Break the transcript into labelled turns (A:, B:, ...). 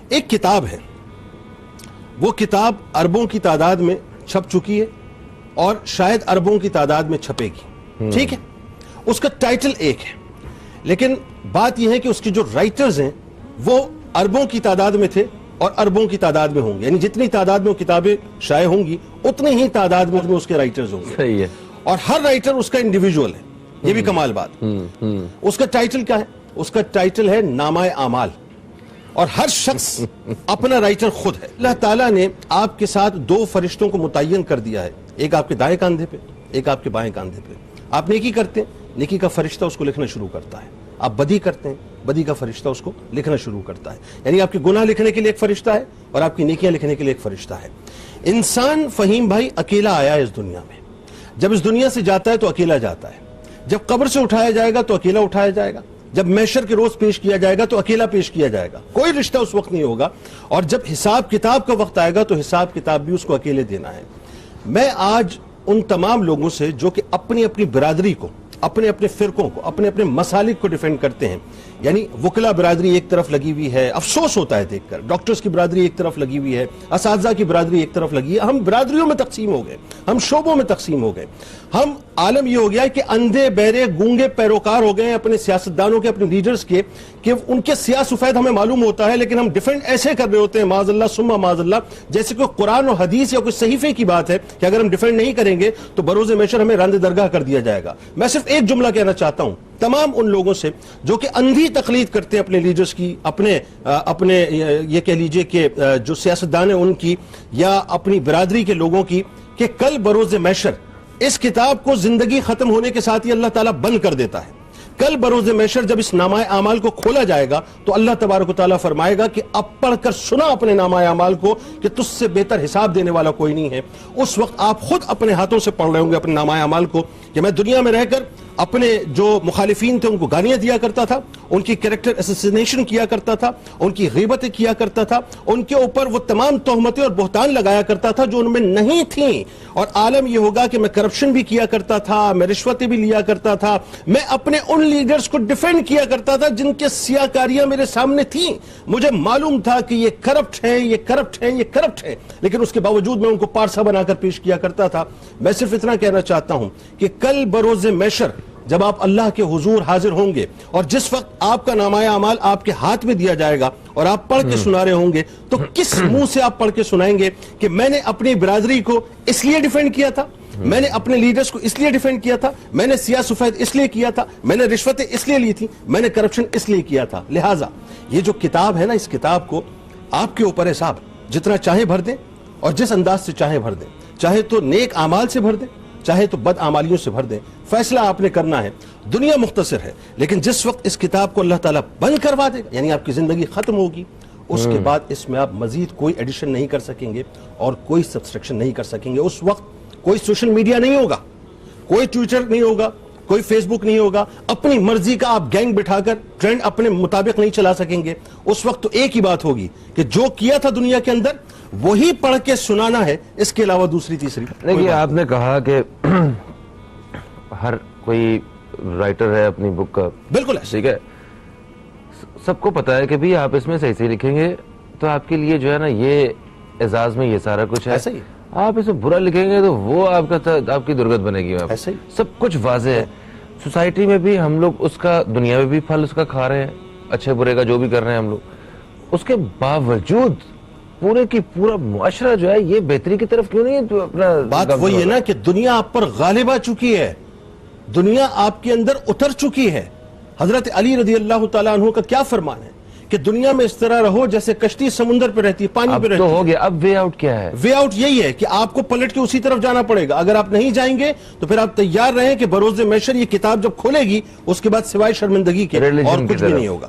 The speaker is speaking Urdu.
A: ایک کتاب ہے، وہ کتاب اربوں کی تعداد میں چھپ چکی ہے اور شاید اربوں کی تعداد میں چھپے گی، ٹھیک ہے؟ اس کا ٹائٹل ایک ہے، لیکن بات یہ ہے کہ اس کی جو رائٹرز ہیں وہ اربوں کی تعداد میں تھے اور اربوں کی تعداد میں ہوں گے، یعنی جتنی تعداد میں وہ کتابیں شائع ہوں گی اتنی ہی تعداد میں اس کے رائٹرز ہوں گے۔
B: صحیح ہے۔
A: اور ہر رائٹر اس کا انڈیویجول ہے، یہ بھی کمال بات۔ اس کا ٹائٹل کیا ہے؟ اس کا ٹائٹل ہے نامہ اعمال، اور ہر شخص اپنا رائٹر خود ہے۔ اللہ تعالیٰ نے آپ کے ساتھ دو فرشتوں کو متعین کر دیا ہے، ایک آپ کے دائیں کاندھے پہ، ایک آپ کے بائیں کاندھے پہ۔ آپ نیکی کرتے ہیں، نیکی کا فرشتہ اس کو لکھنا شروع کرتا ہے، آپ بدی کرتے ہیں، بدی کا فرشتہ اس کو لکھنا شروع کرتا ہے، یعنی آپ کے گناہ لکھنے کے لیے ایک فرشتہ ہے اور آپ کی نیکیاں لکھنے کے لیے ایک فرشتہ ہے۔ انسان فہیم بھائی اکیلا آیا ہے اس دنیا میں، جب اس دنیا سے جاتا ہے تو اکیلا جاتا ہے، جب قبر سے اٹھایا جائے گا تو اکیلا اٹھایا جائے گا، جب محشر کے روز پیش کیا جائے گا تو اکیلا پیش کیا جائے گا، کوئی رشتہ اس وقت نہیں ہوگا، اور جب حساب کتاب کا وقت آئے گا تو حساب کتاب بھی اس کو اکیلے دینا ہے۔ میں آج ان تمام لوگوں سے جو کہ اپنی اپنی برادری کو، اپنے اپنے فرقوں کو، اپنے اپنے مسالک کو ڈیفینڈ کرتے ہیں، یعنی وکلا برادری ایک طرف لگی ہوئی ہے، افسوس ہوتا ہے دیکھ کر، ڈاکٹرز کی برادری ایک طرف لگی ہوئی ہے، اساتذہ کی برادری ایک طرف لگی ہے، ہم برادریوں میں تقسیم ہو گئے، ہم شعبوں میں تقسیم ہو گئے، ہم عالم یہ ہو گیا ہے کہ اندھے بہرے گونگے پیروکار ہو گئے ہیں اپنے سیاستدانوں کے، اپنے لیڈرز کے، کہ ان کے سیاہ سفید ہمیں معلوم ہوتا ہے لیکن ہم ڈیفینڈ ایسے کر رہے ہوتے ہیں معاذ اللہ ثم معاذ اللہ، جیسے کوئی قرآن و حدیث یا کوئی صحیفے کی بات ہے کہ اگر ہم ڈیفینڈ نہیں کریں گے تو بروز محشر ہمیں راندِ درگاہ کر دیا جائے گا۔ میں صرف ایک جملہ کہنا چاہتا ہوں تمام ان لوگوں سے جو کہ اندھی تقلید کرتے ہیں اپنے لیڈرز کی، اپنے یہ کہہ لیجئے کہ جو سیاستدان ہیں ان کی، یا اپنی برادری کے لوگوں کی، کہ کل بروز محشر اس کتاب کو زندگی ختم ہونے کے ساتھ ہی اللہ تعالیٰ بند کر دیتا ہے۔ کل بروز محشر جب اس نامہ اعمال کو کھولا جائے گا تو اللہ تبارک و تعالیٰ فرمائے گا کہ اب پڑھ کر سنا اپنے نامہ اعمال کو کہ تجھ سے بہتر حساب دینے والا کوئی نہیں ہے۔ اس وقت آپ خود اپنے ہاتھوں سے پڑھ رہے ہوں گے اپنے نامہ اعمال کو کہ میں دنیا میں رہ کر اپنے جو مخالفین تھے ان کو گالیاں دیا کرتا تھا، ان کی کریکٹر اسیسینیشن کیا کرتا تھا، ان کی غیبتیں کیا کرتا تھا، ان کے اوپر وہ تمام تہمتیں اور بہتان لگایا کرتا تھا جو ان میں نہیں تھیں، اور عالم یہ ہوگا کہ میں کرپشن بھی کیا کرتا تھا، میں رشوتیں بھی لیا کرتا تھا، میں اپنے ان لیڈرز کو ڈیفینڈ کیا کرتا تھا جن کے سیاکاریاں میرے سامنے تھیں، مجھے معلوم تھا کہ یہ کرپٹ ہیں، یہ کرپٹ ہیں، یہ کرپٹ ہیں، لیکن اس کے باوجود میں ان کو پارسا بنا کر پیش کیا کرتا تھا۔ میں صرف اتنا کہنا چاہتا ہوں کہ کل بروز محشر جب آپ اللہ کے حضور حاضر ہوں گے اور جس وقت آپ کا نامہ اعمال آپ کے ہاتھ میں دیا جائے گا اور آپ پڑھ کے سنا رہے ہوں گے تو کس منہ سے آپ پڑھ کے سنائیں گے کہ میں نے اپنی برادری کو اس لیے ڈیفینڈ کیا تھا، میں نے اپنے لیڈرز کو اس لیے ڈیفینڈ کیا تھا، میں نے سیاہ سفید اس لیے کیا تھا، میں نے رشوتیں اس لیے لی تھی، میں نے کرپشن اس لیے کیا تھا۔ لہٰذا یہ جو کتاب ہے نا، اس کتاب کو آپ کے اوپر ہے صاحب، جتنا چاہیں بھر دیں اور جس انداز سے چاہیں بھر دیں، چاہے تو نیک اعمال سے بھر دیں، چاہے تو بد اعمالیوں سے بھر دیں، فیصلہ آپ نے کرنا ہے۔ دنیا مختصر ہے لیکن جس وقت اس کتاب کو اللہ تعالیٰ بند کروا دے گا، یعنی آپ کی زندگی ختم ہوگی، اس کے بعد اس میں آپ مزید کوئی ایڈیشن نہیں کر سکیں گے اور کوئی سبسٹریکشن نہیں کر سکیں گے۔ اس وقت کوئی سوشل میڈیا نہیں ہوگا، کوئی ٹویٹر نہیں ہوگا، کوئی فیس بک نہیں ہوگا، اپنی مرضی کا آپ گینگ بٹھا کر ٹرینڈ اپنے مطابق نہیں چلا سکیں گے۔ اس وقت تو ایک ہی بات ہوگی کہ جو کیا تھا دنیا کے اندر وہی پڑھ کے سنانا ہے، اس کے علاوہ دوسری تیسری۔
B: دیکھیے آپ نے کہا کہ ہر کوئی رائٹر ہے اپنی بک کا،
A: بالکل
B: ٹھیک ہے، سب کو پتا ہے کہ بھی آپ اس میں صحیح سے لکھیں گے تو آپ کے لیے جو ہے نا یہ اعزاز میں یہ سارا کچھ ہے،
A: ایسا ہی
B: آپ اسے برا لکھیں گے تو وہ آپ کی درگت بنے گی،
A: ایسا ہی
B: سب کچھ واضح ہے۔ سوسائٹی میں بھی ہم لوگ اس کا، دنیا میں بھی پھل اس کا کھا رہے ہیں، اچھے برے کا جو بھی کر رہے ہیں ہم لوگ، اس کے باوجود پورے کی پورا معاشرہ جو ہے یہ بہتری کی طرف کیوں نہیں ہے؟ اپنا
A: بات وہی ہے نا کہ دنیا آپ پر غالب آ چکی ہے، دنیا آپ کے اندر اتر چکی ہے۔ حضرت علی رضی اللہ تعالیٰ عنہ کا کیا فرمان ہے کہ دنیا میں اس طرح رہو جیسے کشتی سمندر پہ رہتی ہے، پانی پہ رہتی ہے۔
B: اب تو ہو گیا، اب وے آؤٹ کیا ہے؟
A: وے آؤٹ یہی ہے کہ آپ کو پلٹ کے اسی طرف جانا پڑے گا۔ اگر آپ نہیں جائیں گے تو پھر آپ تیار رہیں کہ بروز محشر یہ کتاب جب کھولے گی اس کے بعد سوائے شرمندگی کے اور کچھ بھی نہیں ہوگا۔